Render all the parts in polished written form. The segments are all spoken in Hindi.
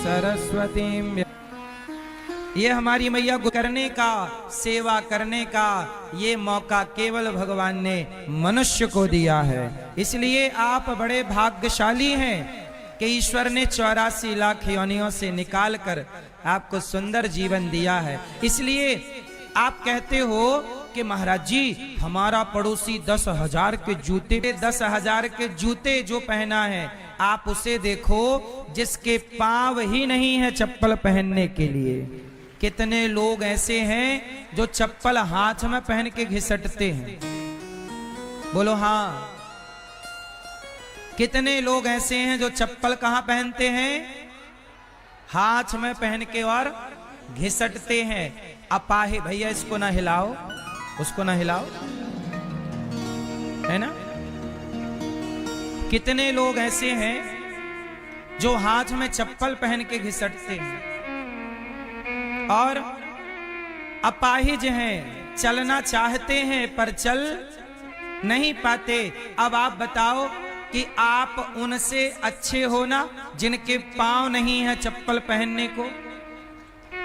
सरस्वतीं। ये हमारी मैया को करने का, सेवा करने का ये मौका केवल भगवान ने मनुष्य को दिया है। इसलिए आप बड़े भाग्यशाली हैं कि ईश्वर ने 84 लाख योनियों से निकाल कर आपको सुंदर जीवन दिया है। इसलिए आप कहते हो कि महाराज जी हमारा पड़ोसी 10,000 के जूते, 10,000 के जूते जो पहना है, आप उसे देखो जिसके पांव ही नहीं है चप्पल पहनने के लिए। कितने लोग ऐसे हैं जो चप्पल हाथ में पहन के घिसटते हैं, बोलो हाँ। कितने लोग ऐसे हैं जो चप्पल कहां पहनते हैं, हाथ में पहन के और घिसटते हैं। अपाहे भैया इसको ना हिलाओ, उसको ना हिलाओ, है ना। कितने लोग ऐसे हैं जो हाथ में चप्पल पहन के घिसटते हैं और अपाहिज हैं, चलना चाहते हैं पर चल नहीं पाते। अब आप बताओ कि आप उनसे अच्छे हो ना जिनके पांव नहीं है चप्पल पहनने को।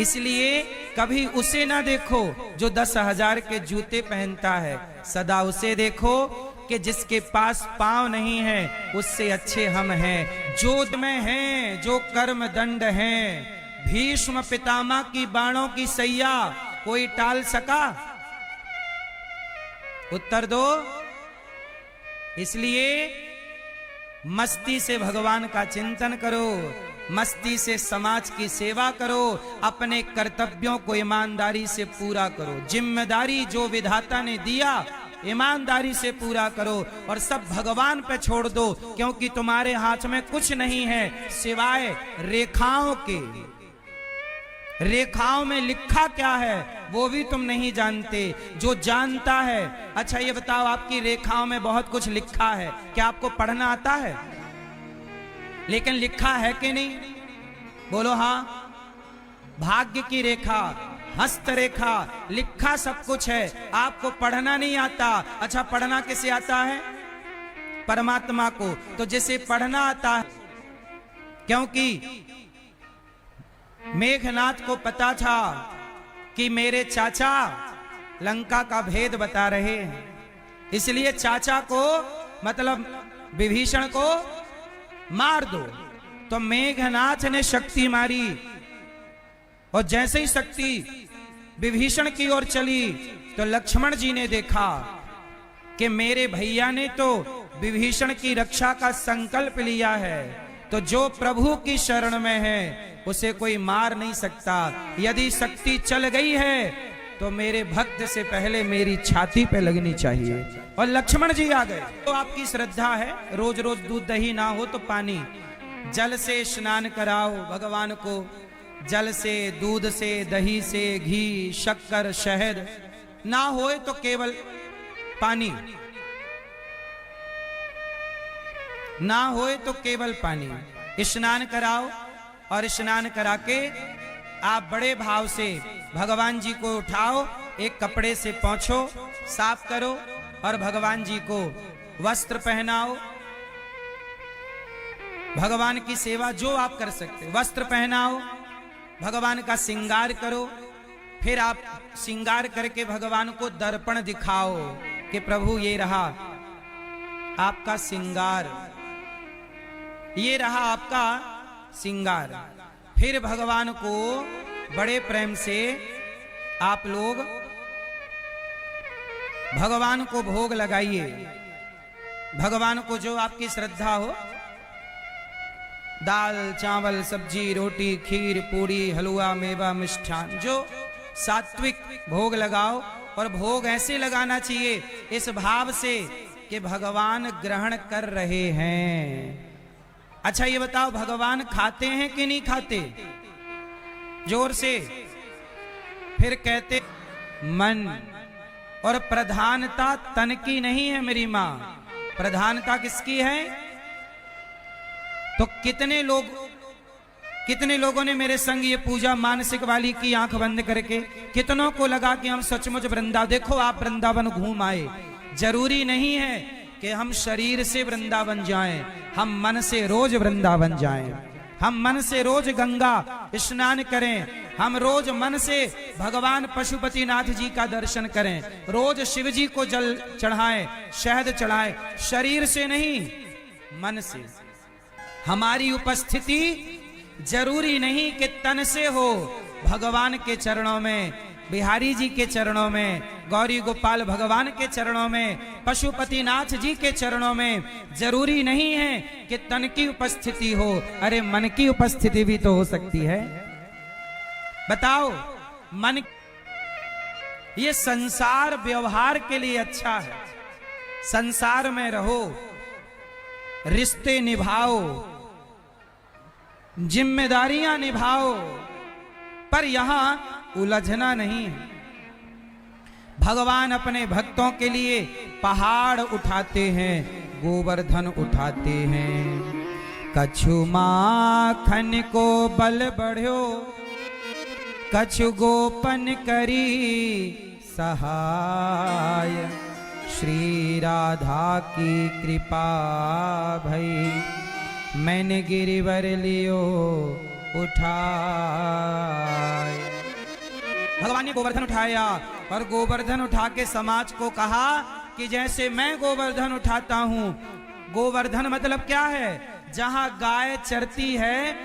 इसलिए कभी उसे ना देखो जो 10,000 के जूते पहनता है, सदा उसे देखो कि जिसके पास पांव नहीं है, उससे अच्छे हम हैं। जो में हैं, जो कर्म दंड हैं, भीष्म पितामह की बाणों की सैया कोई टाल सका? उत्तर दो। इसलिए मस्ती से भगवान का चिंतन करो, मस्ती से समाज की सेवा करो, अपने कर्तव्यों को ईमानदारी से पूरा करो। जिम्मेदारी जो विधाता ने दिया ईमानदारी से पूरा करो और सब भगवान पे छोड़ दो, क्योंकि तुम्हारे हाथ में कुछ नहीं है सिवाय रेखाओं के। रेखाओं में लिखा क्या है वो भी तुम नहीं जानते। जो जानता है, अच्छा ये बताओ आपकी रेखाओं में बहुत कुछ लिखा है, क्या आपको पढ़ना आता है? लेकिन लिखा है कि नहीं, बोलो हाँ। भाग्य की रेखा, हस्त रेखा, लिखा सब कुछ है, आपको पढ़ना नहीं आता। अच्छा पढ़ना किसे आता है? परमात्मा को। तो जिसे पढ़ना आता है, क्योंकि मेघनाथ को पता था कि मेरे चाचा लंका का भेद बता रहे हैं, इसलिए चाचा को मतलब विभीषण को मार दो। तो मेघनाथ ने शक्ति मारी और जैसे ही शक्ति विभीषण की ओर चली तो लक्ष्मण जी ने देखा कि मेरे भैया ने तो विभीषण की रक्षा का संकल्प लिया है, तो जो प्रभु की शरण में है उसे कोई मार नहीं सकता। यदि शक्ति चल गई है तो मेरे भक्त से पहले मेरी छाती पे लगनी चाहिए। और लक्ष्मण जी आ गए। तो आपकी श्रद्धा है, रोज रोज दूध दही ना हो तो पानी, जल से स्नान कराओ भगवान को, जल से, दूध से, दही से, घी, शक्कर, शहद ना होए तो केवल पानी, ना होए तो केवल पानी स्नान कराओ। और स्नान करा के आप बड़े भाव से भगवान जी को उठाओ, एक कपड़े से पोंछो, साफ करो और भगवान जी को वस्त्र पहनाओ। भगवान की सेवा जो आप कर सकते, वस्त्र पहनाओ, भगवान का श्रृंगार करो। फिर आप श्रृंगार करके भगवान को दर्पण दिखाओ कि प्रभु ये रहा आपका श्रृंगार, ये रहा आपका श्रृंगार। फिर भगवान को बड़े प्रेम से आप लोग भगवान को भोग लगाइए। भगवान को जो आपकी श्रद्धा हो, दाल, चावल, सब्जी, रोटी, खीर, पूरी, हलवा, मेवा, मिष्ठान, जो सात्विक भोग लगाओ। और भोग ऐसे लगाना चाहिए इस भाव से कि भगवान ग्रहण कर रहे हैं। अच्छा ये बताओ भगवान खाते हैं कि नहीं खाते? जोर से। फिर कहते मन, और प्रधानता तन की नहीं है मेरी मां, प्रधानता किसकी है? तो कितने लोगों ने मेरे संग ये पूजा मानसिक वाली की आंख बंद करके, कितनों को लगा कि हम सचमुच वृंदावन, देखो आप वृंदावन घूम आए। जरूरी नहीं है कि हम शरीर से वृंदावन जाएं, हम मन से रोज वृंदावन जाएं। हम मन से रोज गंगा स्नान करें, हम रोज मन से भगवान पशुपतिनाथ जी का दर्शन करें, रोज शिव जी को जल चढ़ाएं, शहद चढ़ाएं, शरीर से नहीं मन से। हमारी उपस्थिति जरूरी नहीं कि तन से हो, भगवान के चरणों में, बिहारी जी के चरणों में, गौरी गोपाल भगवान के चरणों में, पशुपतिनाथ जी के चरणों में जरूरी नहीं है कि तन की उपस्थिति हो, अरे मन की उपस्थिति भी तो हो सकती है। बताओ, मन, ये संसार व्यवहार के लिए अच्छा है, संसार में रहो, रिश्ते निभाओ, जिम्मेदारियां निभाओ, पर यहां उलझना नहीं है। भगवान अपने भक्तों के लिए पहाड़ उठाते हैं, गोवर्धन उठाते हैं। कछु माखन को बल बढ़्यो, कछु गोपन करी सहाय। श्री राधा की कृपा भई, मैंने गिरिवर लियो उठाए। भगवान ने गोवर्धन उठाया और गोवर्धन उठा के समाज को कहा कि जैसे मैं गोवर्धन उठाता हूं, गोवर्धन मतलब क्या है? जहां गाय चरती है।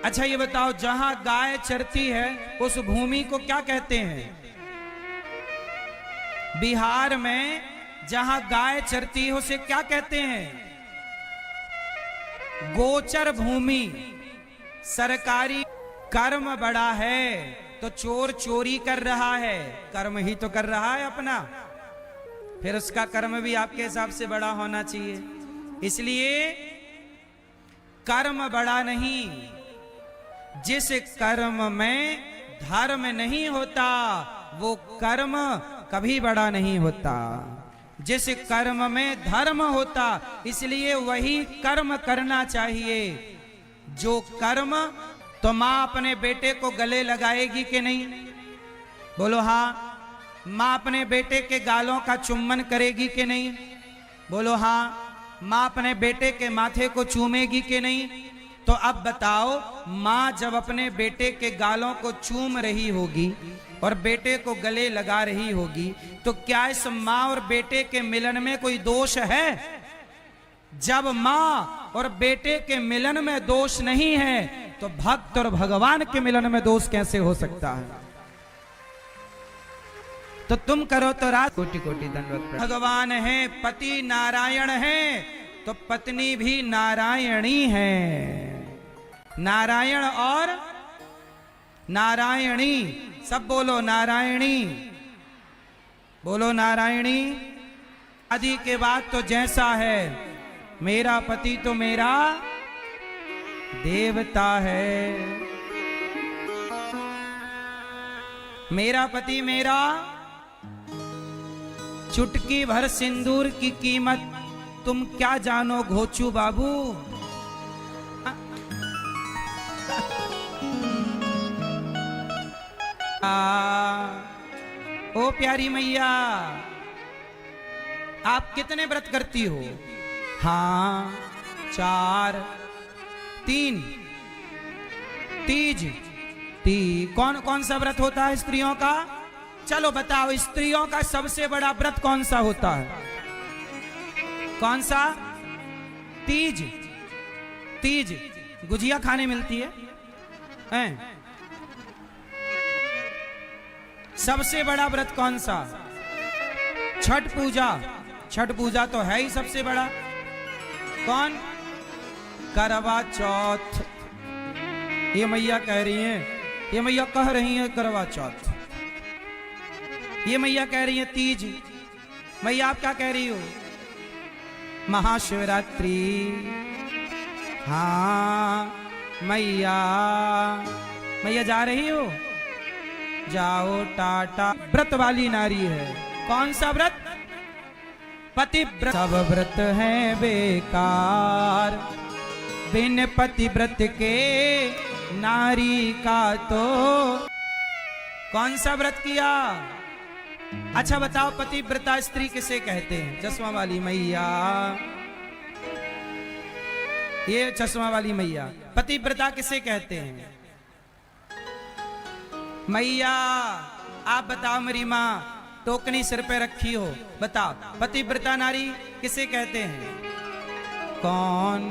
अच्छा ये बताओ, जहां गाय चरती है उस भूमि को क्या कहते हैं? बिहार में जहां गाय चरती है उसे क्या कहते हैं? गोचर भूमि। सरकारी कर्म बड़ा है तो चोर चोरी कर रहा है, कर्म ही तो कर रहा है अपना, फिर उसका कर्म भी आपके हिसाब से बड़ा होना चाहिए। इसलिए कर्म बड़ा नहीं, जिस कर्म में धर्म नहीं होता वो कर्म कभी बड़ा नहीं होता। जिस कर्म में धर्म होता, इसलिए वही कर्म करना चाहिए। जो कर्म, तो मां अपने बेटे को गले लगाएगी कि नहीं? बोलो हाँ। मां अपने बेटे के गालों का चुम्बन करेगी कि नहीं? बोलो हाँ। मां अपने बेटे के माथे को चूमेगी कि नहीं? तो अब बताओ, मां जब अपने बेटे के गालों को चूम रही होगी और बेटे को गले लगा रही होगी, तो क्या इस मां और बेटे के मिलन में कोई दोष है? जब मां और बेटे के मिलन में दोष नहीं है, तो भक्त और भगवान के मिलन में दोष कैसे हो सकता है? तो तुम करो तो रात कोटि कोटि दंडवत। भगवान है, पति नारायण है, तो पत्नी भी नारायणी है। नारायण और नारायणी, सब बोलो नारायणी, बोलो नारायणी। आदि के बाद तो जैसा है, मेरा पति तो मेरा देवता है, मेरा पति मेरा। चुटकी भर सिंदूर की कीमत तुम क्या जानो घोचू बाबू। ओ प्यारी मैया, आप कितने व्रत करती हो? हाँ 4, 3 तीज। कौन कौन सा व्रत होता है स्त्रियों का? चलो बताओ, स्त्रियों का सबसे बड़ा व्रत कौन सा होता है? कौन सा? तीज। तीज गुजिया खाने मिलती है? सबसे बड़ा व्रत कौन सा? छठ पूजा। छठ पूजा तो है ही सबसे बड़ा। कौन? करवा चौथ। ये मैया कह रही हैं, ये मैया कह रही हैं करवा चौथ, ये मैया कह रही है तीज। मैया आप क्या कह रही हो? महाशिवरात्रि। हाँ मैया, मैया जा रही हो? जाओ टाटा। व्रत वाली नारी है। कौन सा व्रत? पति व्रत। सब व्रत है बेकार, बिन पति व्रत के नारी का तो। कौन सा व्रत किया? अच्छा बताओ, पतिव्रता स्त्री किसे कहते हैं? चश्मा वाली मैया। ये चश्मा वाली मैया। पतिव्रता किसे कहते हैं? मैया आप बताओ, मेरी माँ टोकनी सिर पे रखी हो, बताओ पतिव्रता नारी किसे कहते हैं? कौन?